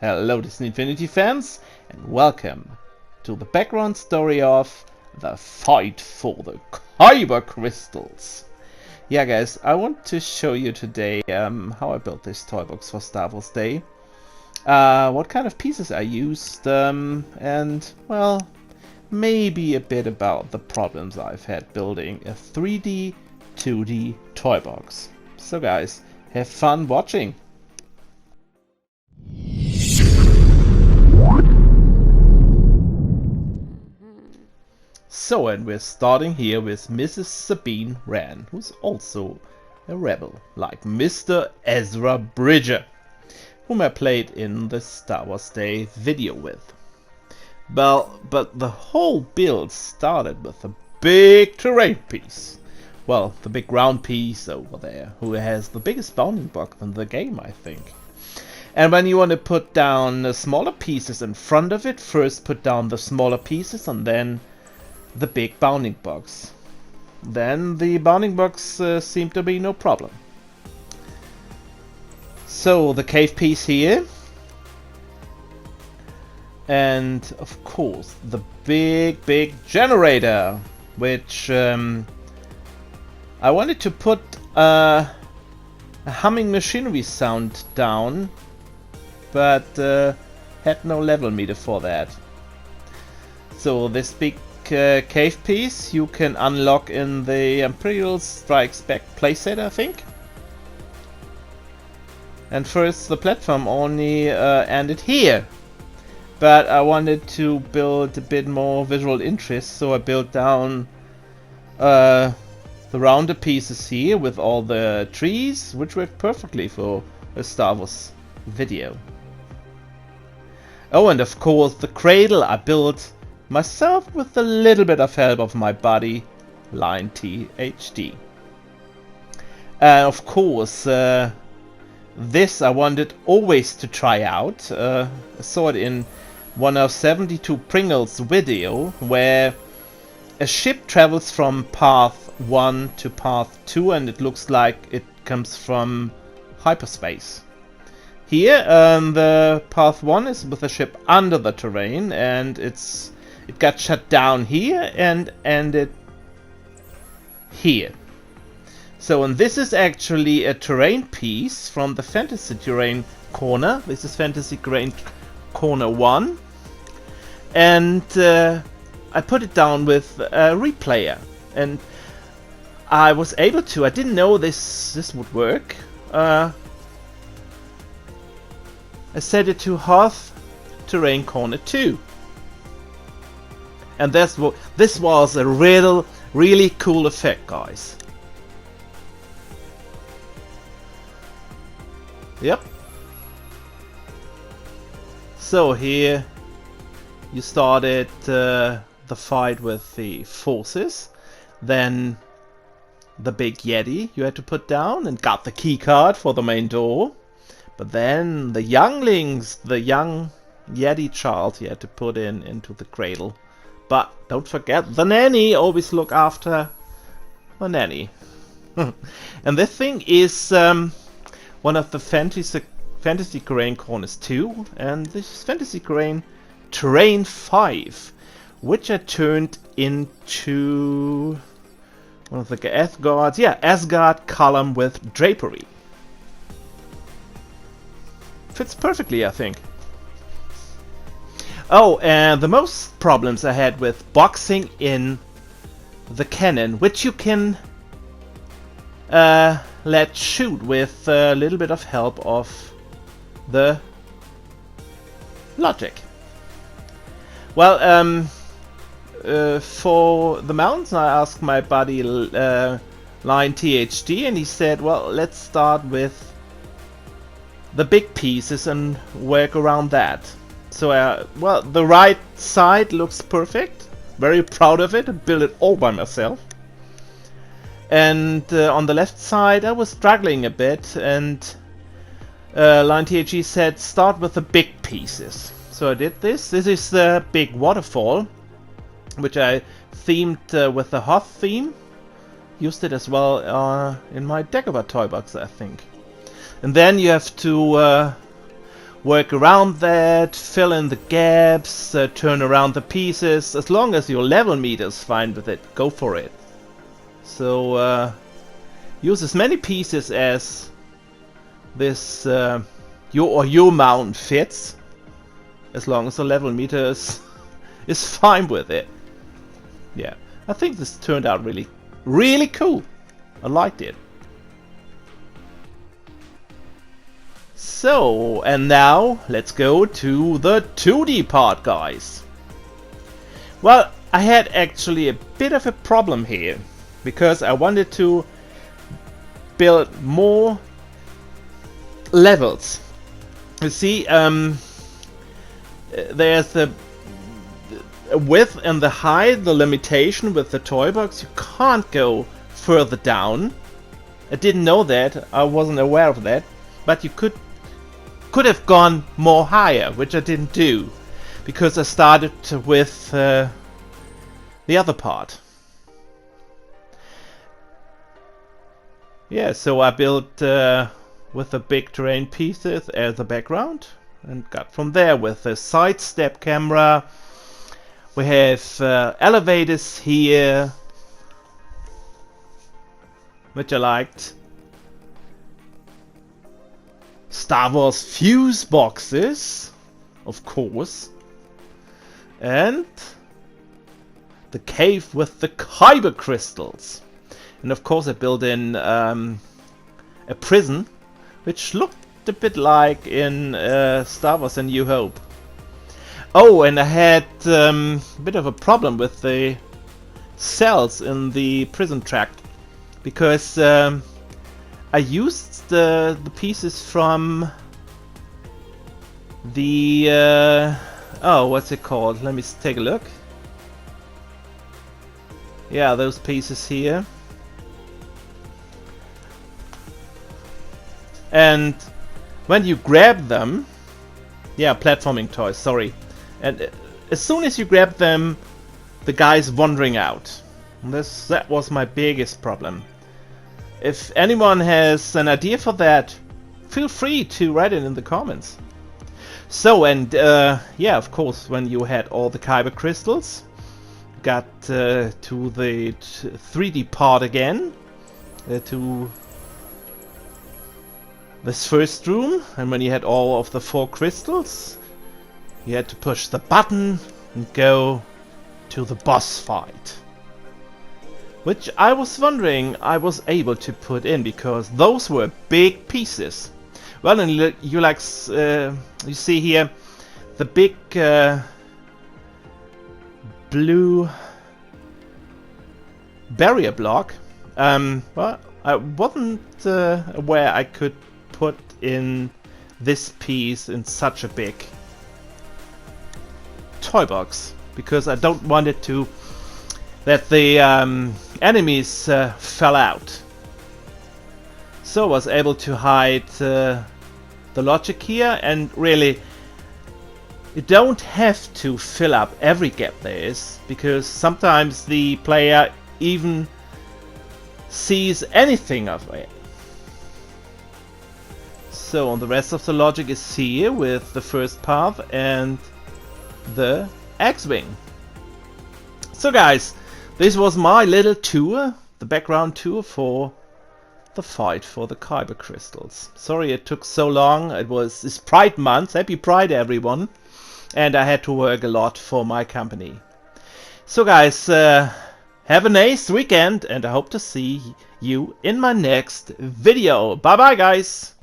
Hello Disney Infinity fans, and welcome to the background story of the fight for the kyber crystals. Yeah guys, I want to show you today how I built this toy box for Star Wars Day. What kind of pieces I used, and well, maybe a bit about the problems I've had building a 3D, 2D toy box. So guys, have fun watching! So, and we're starting here with Mrs. Sabine Wren, who's also a rebel, like Mr. Ezra Bridger, whom I played in the Star Wars Day video with. Well, but the whole build started with a big terrain piece. Well, the big round piece over there, who has the biggest bounding block in the game, I think. And when you want to put down the smaller pieces in front of it, first put down the smaller pieces and then the big bounding box. Then the bounding box seemed to be no problem. So the cave piece here, and of course the big generator, which I wanted to put a humming machinery sound down, but had no level meter for that. So this big cave piece you can unlock in the Imperial Strikes Back playset, I think. And first the platform only ended here, but I wanted to build a bit more visual interest, so I built down the rounder pieces here with all the trees, which worked perfectly for a Star Wars video. Oh, and of course the cradle I built myself with a little bit of help of my buddy Line THD. Of course, this I wanted always to try out. I saw it in one of 72 Pringles video, where a ship travels from path 1 to path 2 and it looks like it comes from hyperspace. Here the path 1 is with a ship under the terrain, and it got shut down here and ended here. So, and this is actually a terrain piece from the Fantasy Terrain corner. This is Fantasy Terrain corner 1. And I put it down with a replayer. And I was able to, I didn't know this would work. I set it to Hearth Terrain corner 2. And this was a really cool effect, guys. Yep. So here you started the fight with the forces, then the big Yeti you had to put down and got the key card for the main door. But then the younglings, the young Yeti child you had to put into the cradle. But don't forget the nanny, always look after the nanny. And this thing is one of the Fantasy Terrain corners 2, and this is Fantasy Terrain 5, which I turned into one of the Asgard column with drapery. Fits perfectly, I think. Oh, and the most problems I had with boxing in the cannon, which you can let shoot with a little bit of help of the logic. Well, for the mounts I asked my buddy Line THD, and he said, well, let's start with the big pieces and work around that. So, well, the right side looks perfect. Very proud of it. I built it all by myself. And on the left side, I was struggling a bit. And Line THG said, start with the big pieces. So I did this. This is the big waterfall, which I themed with the Hoth theme. Used it as well in my Dagobah toy box, I think. And then you have to work around that, fill in the gaps, turn around the pieces. As long as your level meter is fine with it, go for it. So use as many pieces as this your mount fits, as long as the level meter is fine with it. Yeah, I think this turned out really cool. I liked it. So, and now let's go to the 2D part, guys. Well, I had actually a bit of a problem here, because I wanted to build more levels. You see, there's the width and the height, the limitation with the toy box. You can't go further down. I didn't know that, I wasn't aware of that, but you could have gone more higher, which I didn't do, because I started with the other part. Yeah, so I built with the big terrain pieces as a background, and got from there with the side step camera. We have elevators here, which I liked. Star Wars fuse boxes, of course. And the cave with the kyber crystals. And of course I built in a prison, which looked a bit like in Star Wars A New Hope. Oh, and I had a bit of a problem with the cells in the prison tract, because I used the pieces from the oh, what's it called? Let me take a look. Yeah, those pieces here. And when you grab them, yeah, platforming toys, sorry. And as soon as you grab them, the guy's wandering out. And that was my biggest problem. If anyone has an idea for that, feel free to write it in the comments. So, and yeah, of course, when you had all the kyber crystals, got to the 3D part again, to this first room, and when you had all of the 4 crystals, you had to push the button and go to the boss fight. Which I was wondering I was able to put in, because those were big pieces. Well, and you see here the big blue barrier block. Well, I wasn't aware I could put in this piece in such a big toy box, because I don't want it to that the enemies fell out. So I was able to hide the logic here, and really you don't have to fill up every gap there is, because sometimes the player even sees anything of it. So the rest of the logic is here with the first path and the X-Wing. So guys, this was my little tour, the background tour for the fight for the kyber crystals. Sorry it took so long, it's Pride month, happy Pride everyone, and I had to work a lot for my company. So guys, have a nice weekend, and I hope to see you in my next video. Bye bye guys!